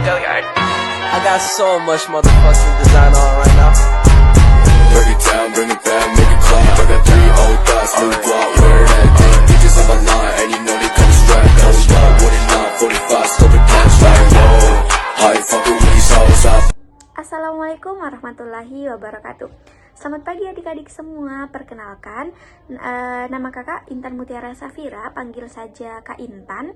I got so much motherfucking design on right now. Break it down, bring it back, make it clap. I got 3 old thoughts, new guap, where that day. Bitches on my line, and you know they come strapped. Hold up, what it not, 45, still the cash like, whoa. How you fucking with these hoes up? Assalamualaikum warahmatullahi wabarakatuh. Selamat pagi adik-adik semua. Perkenalkan, nama kakak Intan Mutiara Safira, panggil saja Kak Intan.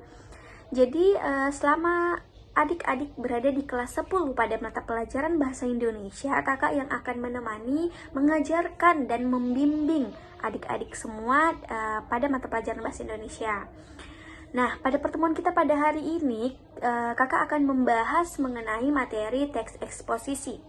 Jadi selama adik-adik berada di kelas 10 pada mata pelajaran Bahasa Indonesia, kakak yang akan menemani, mengajarkan dan membimbing adik-adik semua pada mata pelajaran Bahasa Indonesia. Nah, pada pertemuan kita pada hari ini, kakak akan membahas mengenai materi teks eksposisi.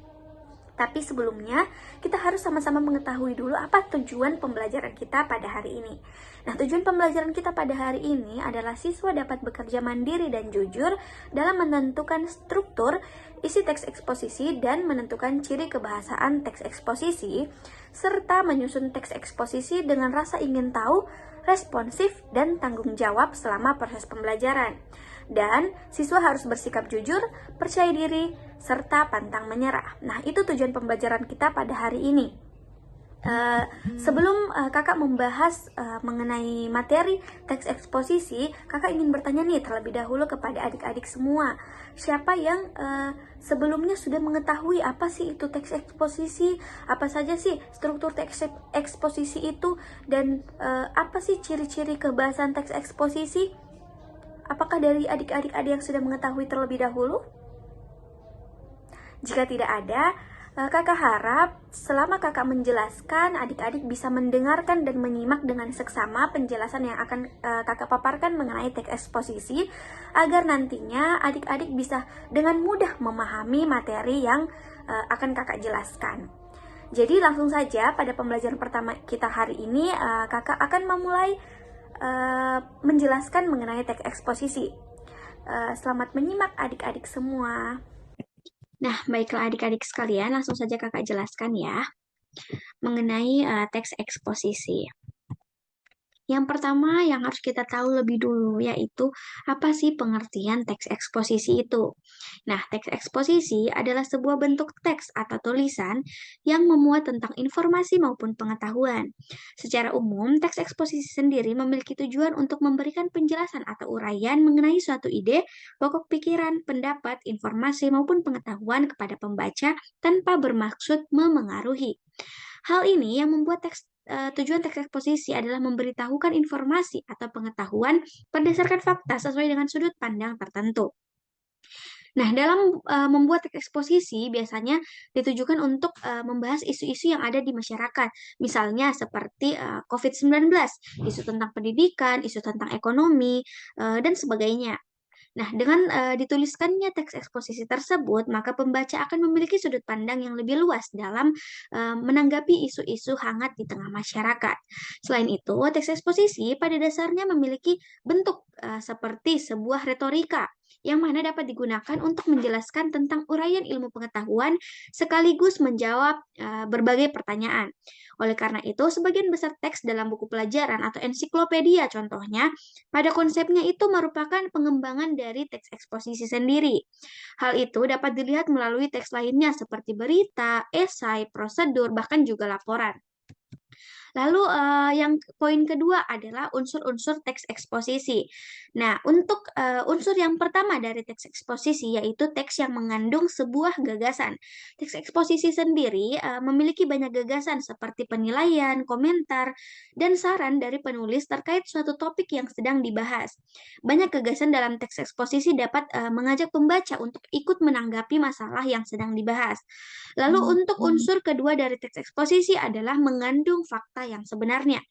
Tapi sebelumnya, kita harus sama-sama mengetahui dulu apa tujuan pembelajaran kita pada hari ini. Nah, tujuan pembelajaran kita pada hari ini adalah siswa dapat bekerja mandiri dan jujur dalam menentukan struktur, isi teks eksposisi, dan menentukan ciri kebahasaan teks eksposisi, serta menyusun teks eksposisi dengan rasa ingin tahu, responsif, dan tanggung jawab selama proses pembelajaran. Dan siswa harus bersikap jujur, percaya diri, serta pantang menyerah. Nah, itu tujuan pembelajaran kita pada hari ini. Sebelum kakak membahas mengenai materi teks eksposisi, kakak ingin bertanya nih terlebih dahulu kepada adik-adik semua. Siapa yang sebelumnya sudah mengetahui apa sih itu teks eksposisi, apa saja sih struktur teks eksposisi itu, dan apa sih ciri-ciri kebahasan teks eksposisi? Apakah dari adik-adik ada yang sudah mengetahui terlebih dahulu? Jika tidak ada, kakak harap selama kakak menjelaskan, adik-adik bisa mendengarkan dan menyimak dengan seksama penjelasan yang akan kakak paparkan mengenai teks eksposisi, agar nantinya adik-adik bisa dengan mudah memahami materi yang akan kakak jelaskan. Jadi langsung saja pada pembelajaran pertama kita hari ini, kakak akan memulai menjelaskan mengenai teks eksposisi. Selamat menyimak adik-adik semua. Nah, baiklah adik-adik sekalian, langsung saja kakak jelaskan ya mengenai teks eksposisi. Yang pertama yang harus kita tahu lebih dulu yaitu apa sih pengertian teks eksposisi itu. Nah, teks eksposisi adalah sebuah bentuk teks atau tulisan yang memuat tentang informasi maupun pengetahuan. Secara umum, teks eksposisi sendiri memiliki tujuan untuk memberikan penjelasan atau uraian mengenai suatu ide, pokok pikiran, pendapat, informasi maupun pengetahuan kepada pembaca tanpa bermaksud memengaruhi. Hal ini yang membuat tujuan teks eksposisi adalah memberitahukan informasi atau pengetahuan berdasarkan fakta sesuai dengan sudut pandang tertentu. Nah, dalam membuat teks eksposisi biasanya ditujukan untuk membahas isu-isu yang ada di masyarakat. Misalnya seperti COVID-19, isu tentang pendidikan, isu tentang ekonomi, dan sebagainya. Nah, dengan dituliskannya teks eksposisi tersebut, maka pembaca akan memiliki sudut pandang yang lebih luas dalam menanggapi isu-isu hangat di tengah masyarakat. Selain itu, teks eksposisi pada dasarnya memiliki bentuk seperti sebuah retorika, yang mana dapat digunakan untuk menjelaskan tentang uraian ilmu pengetahuan sekaligus menjawab berbagai pertanyaan. Oleh karena itu, sebagian besar teks dalam buku pelajaran atau ensiklopedia contohnya, pada konsepnya itu merupakan pengembangan dari teks eksposisi sendiri. Hal itu dapat dilihat melalui teks lainnya seperti berita, esai, prosedur, bahkan juga laporan. Lalu yang poin kedua adalah unsur-unsur teks eksposisi. Nah, untuk unsur yang pertama dari teks eksposisi yaitu teks yang mengandung sebuah gagasan. Teks eksposisi sendiri memiliki banyak gagasan seperti penilaian, komentar, dan saran dari penulis terkait suatu topik yang sedang dibahas. Banyak gagasan dalam teks eksposisi dapat mengajak pembaca untuk ikut menanggapi masalah yang sedang dibahas. Lalu untuk unsur kedua dari teks eksposisi adalah mengandung fakta yang sebenarnya.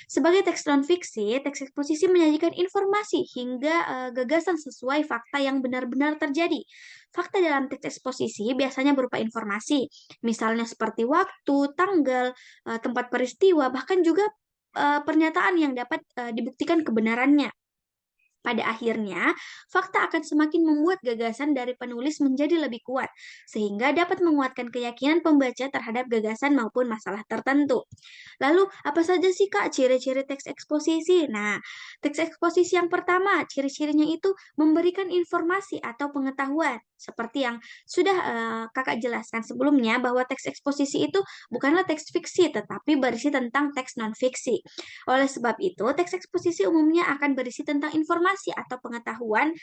Sebagai teks non-fiksi, teks eksposisi menyajikan informasi hingga gagasan sesuai fakta yang benar-benar terjadi. Fakta dalam teks eksposisi biasanya berupa informasi, misalnya seperti waktu, tanggal, tempat peristiwa, bahkan juga pernyataan yang dapat dibuktikan kebenarannya. Pada akhirnya, fakta akan semakin membuat gagasan dari penulis menjadi lebih kuat, sehingga dapat menguatkan keyakinan pembaca terhadap gagasan maupun masalah tertentu. Lalu, apa saja sih Kak ciri-ciri teks eksposisi? Nah, teks eksposisi yang pertama, ciri-cirinya itu memberikan informasi atau pengetahuan. Seperti yang sudah Kakak jelaskan sebelumnya, bahwa teks eksposisi itu bukanlah teks fiksi, tetapi berisi tentang teks non-fiksi. Oleh sebab itu, teks eksposisi umumnya akan berisi tentang informasi atau pengetahuan.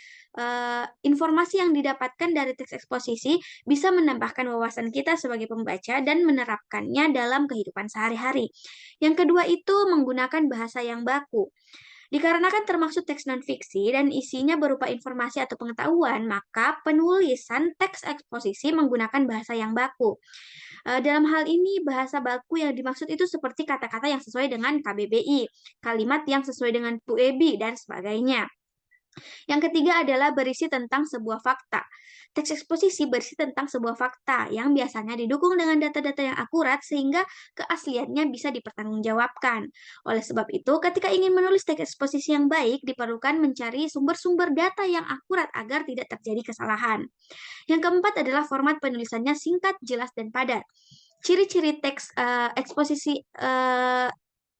Informasi yang didapatkan dari teks eksposisi bisa menambahkan wawasan kita sebagai pembaca dan menerapkannya dalam kehidupan sehari-hari. Yang kedua itu menggunakan bahasa yang baku. Dikarenakan termaksud teks non-fiksi dan isinya berupa informasi atau pengetahuan, maka penulisan teks eksposisi menggunakan bahasa yang baku. Dalam hal ini, bahasa baku yang dimaksud itu seperti kata-kata yang sesuai dengan KBBI, kalimat yang sesuai dengan PUEB, dan sebagainya. Yang ketiga adalah berisi tentang sebuah fakta. Teks eksposisi berisi tentang sebuah fakta yang biasanya didukung dengan data-data yang akurat sehingga keasliannya bisa dipertanggungjawabkan. Oleh sebab itu, ketika ingin menulis teks eksposisi yang baik, diperlukan mencari sumber-sumber data yang akurat agar tidak terjadi kesalahan. Yang keempat adalah format penulisannya singkat, jelas, dan padat. Ciri-ciri teks eksposisi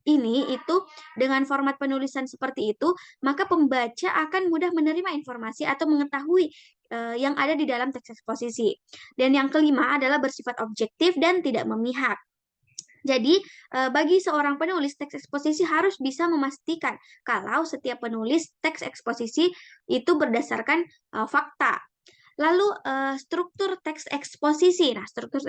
ini itu dengan format penulisan seperti itu, maka pembaca akan mudah menerima informasi atau mengetahui yang ada di dalam teks eksposisi. Dan yang kelima adalah bersifat objektif dan tidak memihak. Jadi, bagi seorang penulis, teks eksposisi harus bisa memastikan kalau setiap penulis teks eksposisi itu berdasarkan fakta. Lalu struktur teks eksposisi. Nah, struktur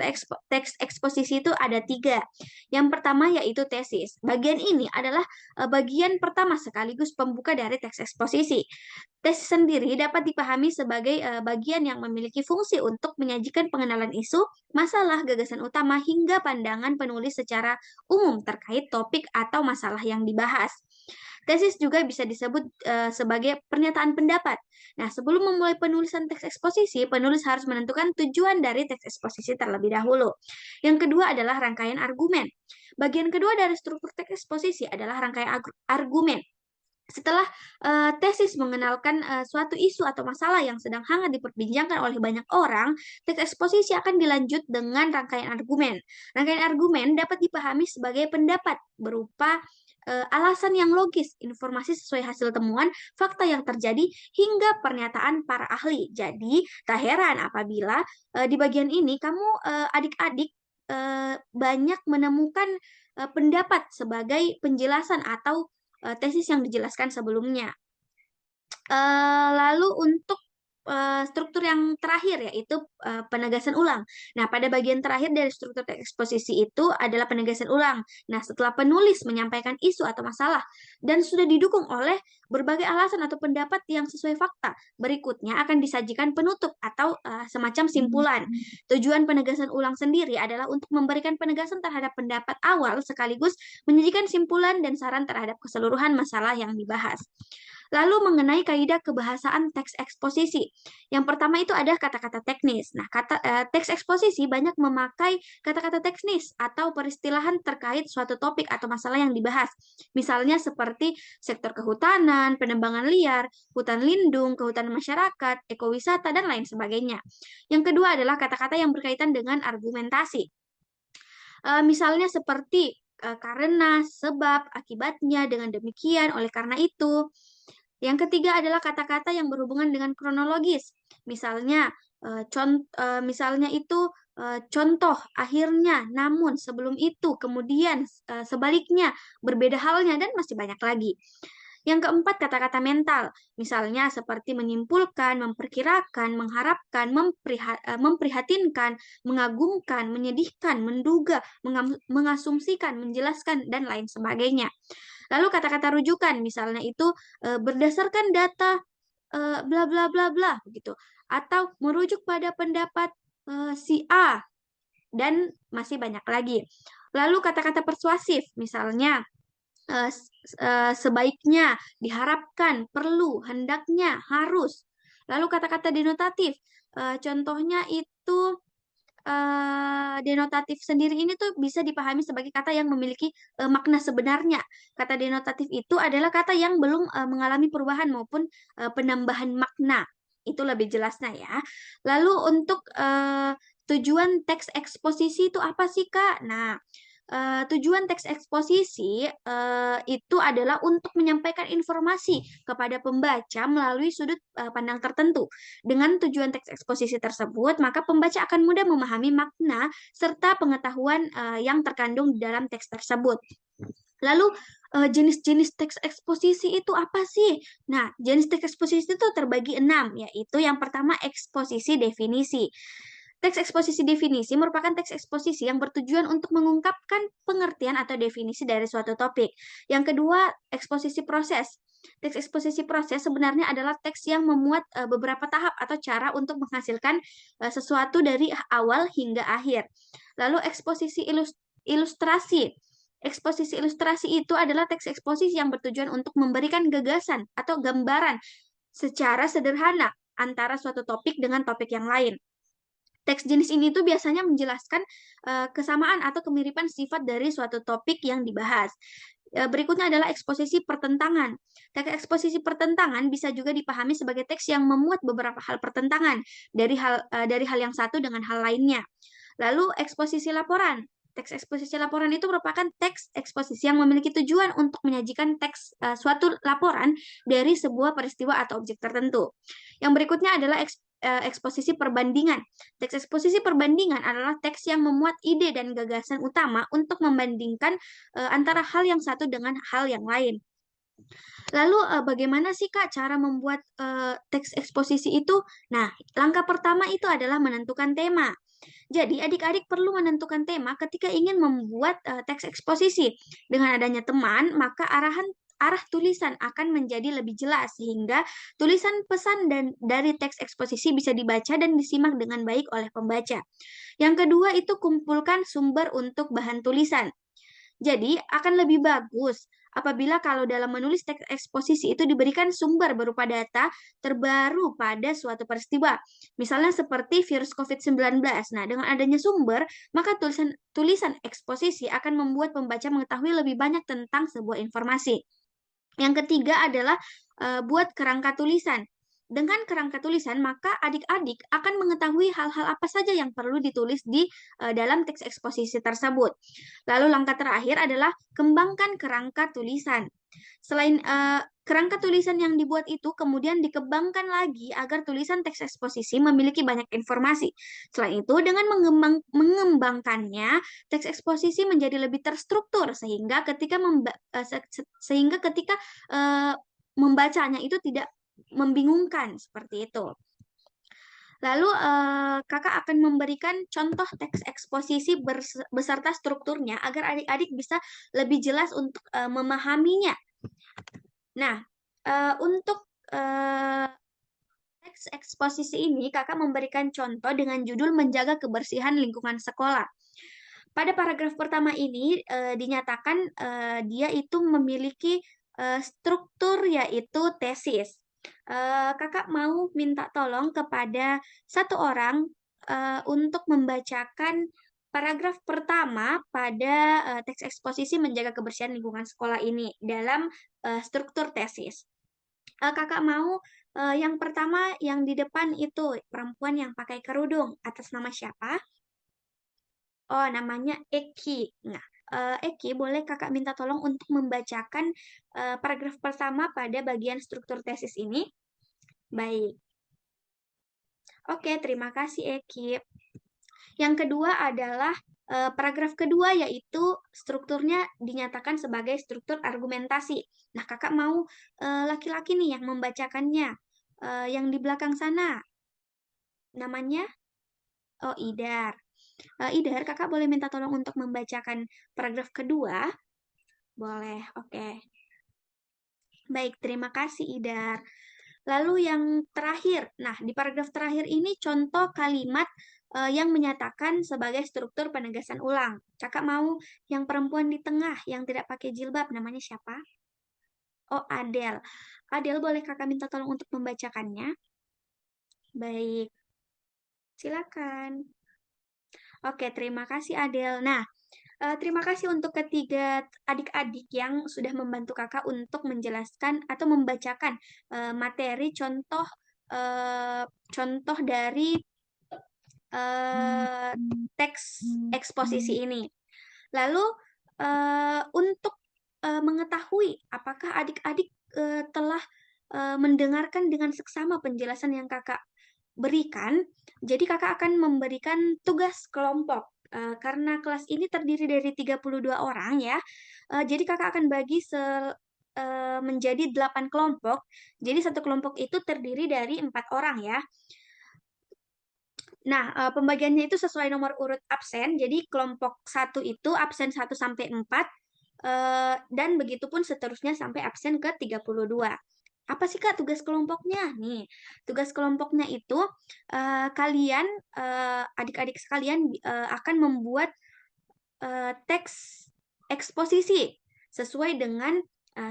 teks eksposisi itu ada 3. Yang pertama yaitu tesis. Bagian ini adalah bagian pertama sekaligus pembuka dari teks eksposisi. Tesis sendiri dapat dipahami sebagai bagian yang memiliki fungsi untuk menyajikan pengenalan isu, masalah, gagasan utama, hingga pandangan penulis secara umum terkait topik atau masalah yang dibahas. Tesis juga bisa disebut sebagai pernyataan pendapat. Nah, sebelum memulai penulisan teks eksposisi, penulis harus menentukan tujuan dari teks eksposisi terlebih dahulu. Yang kedua adalah rangkaian argumen. Bagian kedua dari struktur teks eksposisi adalah rangkaian argumen. Setelah tesis mengenalkan suatu isu atau masalah yang sedang hangat diperbincangkan oleh banyak orang, teks eksposisi akan dilanjut dengan rangkaian argumen. Rangkaian argumen dapat dipahami sebagai pendapat berupa alasan yang logis, informasi sesuai hasil temuan, fakta yang terjadi, hingga pernyataan para ahli. Jadi, tak heran apabila di bagian ini kamu adik-adik banyak menemukan pendapat sebagai penjelasan atau tesis yang dijelaskan sebelumnya. Lalu untuk struktur yang terakhir yaitu penegasan ulang. Nah, pada bagian terakhir dari struktur teks eksposisi itu adalah penegasan ulang. Nah, setelah penulis menyampaikan isu atau masalah dan sudah didukung oleh berbagai alasan atau pendapat yang sesuai fakta, berikutnya akan disajikan penutup atau semacam simpulan. Tujuan penegasan ulang sendiri adalah untuk memberikan penegasan terhadap pendapat awal sekaligus menyajikan simpulan dan saran terhadap keseluruhan masalah yang dibahas. Lalu mengenai kaidah kebahasaan teks eksposisi. Yang pertama itu ada kata-kata teknis. Nah, teks eksposisi banyak memakai kata-kata teknis atau peristilahan terkait suatu topik atau masalah yang dibahas. Misalnya seperti sektor kehutanan, penebangan liar, hutan lindung, kehutanan masyarakat, ekowisata, dan lain sebagainya. Yang kedua adalah kata-kata yang berkaitan dengan argumentasi. Misalnya seperti karena, sebab, akibatnya, dengan demikian, oleh karena itu. Yang ketiga adalah kata-kata yang berhubungan dengan kronologis. Misalnya, misalnya itu contoh, akhirnya, namun, sebelum itu, kemudian, sebaliknya, berbeda halnya, dan masih banyak lagi. Yang keempat, kata-kata mental. Misalnya seperti menyimpulkan, memperkirakan, mengharapkan, memprihatinkan, mengagumkan, menyedihkan, menduga, mengasumsikan, menjelaskan, dan lain sebagainya. Lalu kata-kata rujukan, misalnya itu berdasarkan data bla bla bla bla begitu, atau merujuk pada pendapat si A, dan masih banyak lagi. Lalu kata-kata persuasif, misalnya sebaiknya, diharapkan, perlu, hendaknya, harus. Lalu kata-kata denotatif, contohnya itu denotatif sendiri ini tuh bisa dipahami sebagai kata yang memiliki makna sebenarnya. Kata denotatif itu adalah kata yang belum mengalami perubahan maupun penambahan makna. Itu lebih jelasnya ya. Lalu untuk tujuan teks eksposisi itu apa sih, Kak? Nah, tujuan teks eksposisi itu adalah untuk menyampaikan informasi kepada pembaca melalui sudut pandang tertentu. Dengan tujuan teks eksposisi tersebut, maka pembaca akan mudah memahami makna serta pengetahuan yang terkandung di dalam teks tersebut. Lalu jenis-jenis teks eksposisi itu apa sih? Nah, jenis teks eksposisi itu terbagi 6, yaitu yang pertama eksposisi definisi. Teks eksposisi definisi merupakan teks eksposisi yang bertujuan untuk mengungkapkan pengertian atau definisi dari suatu topik. Yang kedua, eksposisi proses. Teks eksposisi proses sebenarnya adalah teks yang memuat beberapa tahap atau cara untuk menghasilkan sesuatu dari awal hingga akhir. Lalu eksposisi ilustrasi. Eksposisi ilustrasi itu adalah teks eksposisi yang bertujuan untuk memberikan gagasan atau gambaran secara sederhana antara suatu topik dengan topik yang lain. Teks jenis ini tuh biasanya menjelaskan kesamaan atau kemiripan sifat dari suatu topik yang dibahas. Berikutnya adalah eksposisi pertentangan. Teks eksposisi pertentangan bisa juga dipahami sebagai teks yang memuat beberapa hal pertentangan dari hal yang satu dengan hal lainnya. Lalu eksposisi laporan. Teks eksposisi laporan itu merupakan teks eksposisi yang memiliki tujuan untuk menyajikan teks suatu laporan dari sebuah peristiwa atau objek tertentu. Yang berikutnya adalah eksposisi perbandingan. Teks eksposisi perbandingan adalah teks yang memuat ide dan gagasan utama untuk membandingkan antara hal yang satu dengan hal yang lain. Lalu bagaimana sih Kak cara membuat teks eksposisi itu? Nah, langkah pertama itu adalah menentukan tema. Jadi, adik-adik perlu menentukan tema ketika ingin membuat teks eksposisi. Dengan adanya teman, maka arah tulisan akan menjadi lebih jelas sehingga tulisan pesan dari teks eksposisi bisa dibaca dan disimak dengan baik oleh pembaca. Yang kedua itu kumpulkan sumber untuk bahan tulisan. Jadi, akan lebih bagus apabila kalau dalam menulis teks eksposisi itu diberikan sumber berupa data terbaru pada suatu peristiwa. Misalnya seperti virus COVID-19. Nah, dengan adanya sumber, maka tulisan eksposisi akan membuat pembaca mengetahui lebih banyak tentang sebuah informasi. Yang ketiga adalah buat kerangka tulisan. Dengan kerangka tulisan, maka adik-adik akan mengetahui hal-hal apa saja yang perlu ditulis di dalam teks eksposisi tersebut. Lalu langkah terakhir adalah kembangkan kerangka tulisan. Selain kerangka tulisan yang dibuat itu kemudian dikembangkan lagi agar tulisan teks eksposisi memiliki banyak informasi. Selain itu, dengan mengembangkannya, teks eksposisi menjadi lebih terstruktur sehingga ketika membacanya itu tidak membingungkan seperti itu. Lalu kakak akan memberikan contoh teks eksposisi beserta strukturnya agar adik-adik bisa lebih jelas untuk memahaminya. Nah, untuk teks eksposisi ini kakak memberikan contoh dengan judul menjaga kebersihan lingkungan sekolah. Pada paragraf pertama ini dinyatakan dia itu memiliki struktur yaitu tesis. Kakak mau minta tolong kepada satu orang untuk membacakan paragraf pertama pada teks eksposisi menjaga kebersihan lingkungan sekolah ini dalam struktur tesis. Kakak mau yang pertama yang di depan itu perempuan yang pakai kerudung atas nama siapa? Oh, namanya Eki. Nah, Eki, boleh kakak minta tolong untuk membacakan paragraf pertama pada bagian struktur tesis ini? Baik. Oke, terima kasih Eki. Yang kedua adalah paragraf kedua yaitu strukturnya dinyatakan sebagai struktur argumentasi. Nah, kakak mau laki-laki nih yang membacakannya. Yang di belakang sana. Namanya? Oh, Idar. Idar, kakak boleh minta tolong untuk membacakan paragraf kedua? Boleh, oke. Baik, terima kasih Idar. Lalu yang terakhir, nah di paragraf terakhir ini contoh kalimat yang menyatakan sebagai struktur penegasan ulang. Kakak mau yang perempuan di tengah yang tidak pakai jilbab, namanya siapa? Oh, Adel. Adel, boleh kakak minta tolong untuk membacakannya? Baik, silakan. Oke, terima kasih Adel. Nah, terima kasih untuk ketiga adik-adik yang sudah membantu kakak untuk menjelaskan atau membacakan materi contoh dari teks eksposisi ini. Lalu untuk mengetahui apakah adik-adik telah mendengarkan dengan seksama penjelasan yang kakak berikan, jadi kakak akan memberikan tugas kelompok. Karena kelas ini terdiri dari 32 orang ya, jadi kakak akan bagi menjadi 8 kelompok. Jadi satu kelompok itu terdiri dari 4 orang ya. Nah, pembagiannya itu sesuai nomor urut absen. Jadi kelompok 1 itu absen 1 sampai 4, dan begitu pun seterusnya sampai absen ke 32. Apa sih Kak tugas kelompoknya? Nih, tugas kelompoknya itu kalian adik-adik sekalian akan membuat teks eksposisi sesuai dengan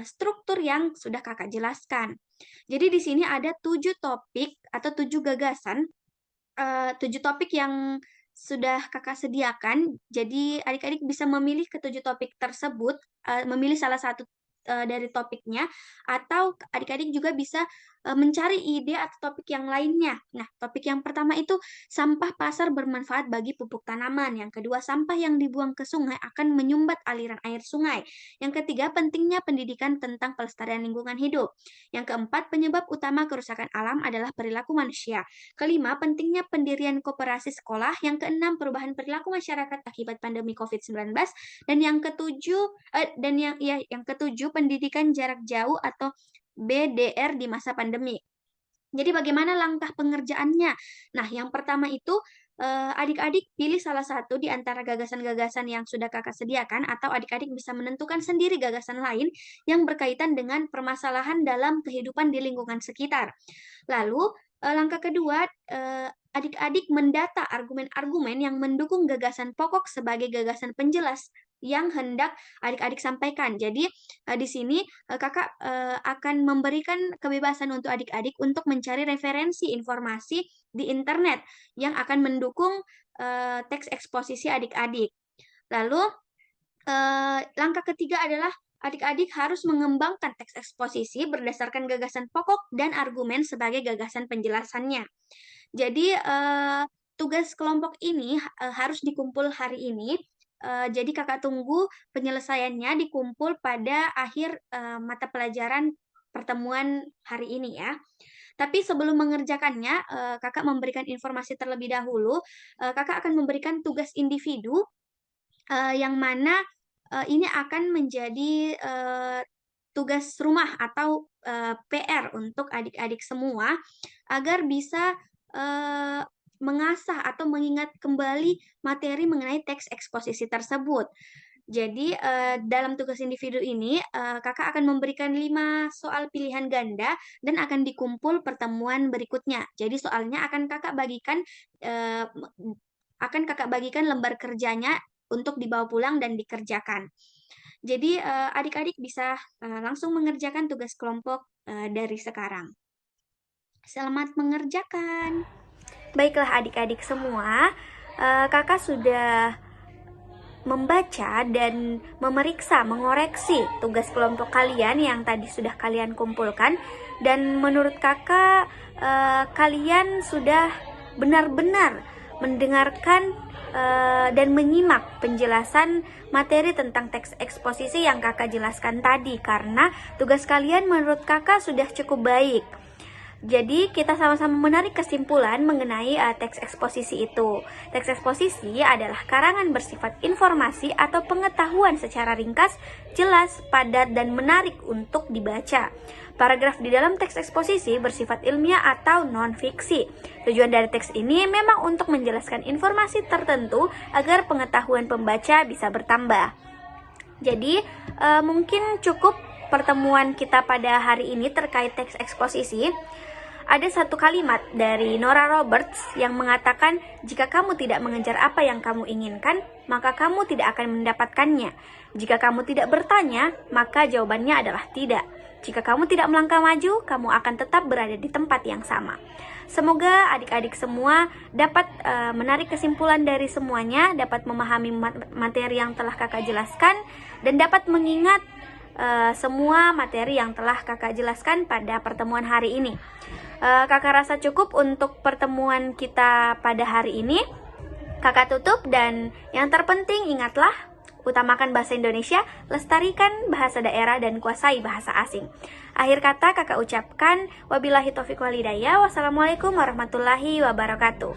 struktur yang sudah Kakak jelaskan. Jadi di sini ada 7 topik atau 7 gagasan, 7 topik yang sudah Kakak sediakan. Jadi adik-adik bisa memilih ke-7 topik tersebut, memilih salah satu dari topiknya, atau adik-adik juga bisa mencari ide atau topik yang lainnya. Nah, topik yang pertama itu sampah pasar bermanfaat bagi pupuk tanaman. Yang kedua, sampah yang dibuang ke sungai akan menyumbat aliran air sungai. Yang ketiga, pentingnya pendidikan tentang pelestarian lingkungan hidup. Yang keempat, penyebab utama kerusakan alam adalah perilaku manusia. Kelima, pentingnya pendirian koperasi sekolah. Yang keenam, perubahan perilaku masyarakat akibat pandemi COVID-19. Dan yang ketujuh, pendidikan jarak jauh atau BDR di masa pandemi. Jadi bagaimana langkah pengerjaannya? Nah, yang pertama itu adik-adik pilih salah satu di antara gagasan-gagasan yang sudah kakak sediakan, atau adik-adik bisa menentukan sendiri gagasan lain yang berkaitan dengan permasalahan dalam kehidupan di lingkungan sekitar. Lalu, langkah kedua, adik-adik mendata argumen-argumen yang mendukung gagasan pokok sebagai gagasan penjelas yang hendak adik-adik sampaikan. Jadi di sini kakak akan memberikan kebebasan untuk adik-adik untuk mencari referensi informasi di internet yang akan mendukung teks eksposisi adik-adik. Lalu langkah ketiga adalah adik-adik harus mengembangkan teks eksposisi berdasarkan gagasan pokok dan argumen sebagai gagasan penjelasannya. Jadi tugas kelompok ini harus dikumpul hari ini. Jadi kakak tunggu penyelesaiannya dikumpul pada akhir mata pelajaran pertemuan hari ini ya. Tapi sebelum mengerjakannya, kakak memberikan informasi terlebih dahulu. Kakak akan memberikan tugas individu yang mana ini akan menjadi tugas rumah atau PR untuk adik-adik semua agar bisa mengasah atau mengingat kembali materi mengenai teks eksposisi tersebut. Jadi dalam tugas individu ini kakak akan memberikan 5 soal pilihan ganda dan akan dikumpul pertemuan berikutnya. Jadi soalnya akan kakak bagikan lembar kerjanya untuk dibawa pulang dan dikerjakan. Jadi adik-adik bisa langsung mengerjakan tugas kelompok dari sekarang. Selamat mengerjakan. Baiklah adik-adik semua, kakak sudah membaca dan memeriksa, mengoreksi tugas kelompok kalian yang tadi sudah kalian kumpulkan. Dan menurut kakak, kalian sudah benar-benar mendengarkan dan menyimak penjelasan materi tentang teks eksposisi yang kakak jelaskan tadi, karena tugas kalian menurut kakak sudah cukup baik. Jadi kita sama-sama menarik kesimpulan mengenai teks eksposisi itu. Teks eksposisi adalah karangan bersifat informasi atau pengetahuan secara ringkas, jelas, padat, dan menarik untuk dibaca. Paragraf di dalam teks eksposisi bersifat ilmiah atau non-fiksi. Tujuan dari teks ini memang untuk menjelaskan informasi tertentu agar pengetahuan pembaca bisa bertambah. Jadi mungkin cukup pertemuan kita pada hari ini terkait teks eksposisi. Ada satu kalimat dari Nora Roberts yang mengatakan, jika kamu tidak mengejar apa yang kamu inginkan, maka kamu tidak akan mendapatkannya. Jika kamu tidak bertanya, maka jawabannya adalah tidak. Jika kamu tidak melangkah maju, kamu akan tetap berada di tempat yang sama. Semoga adik-adik semua dapat menarik kesimpulan dari semuanya, dapat memahami materi yang telah kakak jelaskan, dan dapat mengingat semua materi yang telah kakak jelaskan pada pertemuan hari ini. Kakak rasa cukup untuk pertemuan kita pada hari ini. Kakak tutup, dan yang terpenting ingatlah, utamakan bahasa Indonesia, lestarikan bahasa daerah, dan kuasai bahasa asing. Akhir kata kakak ucapkan, wabillahi taufiq wal hidayah. Wassalamualaikum warahmatullahi wabarakatuh.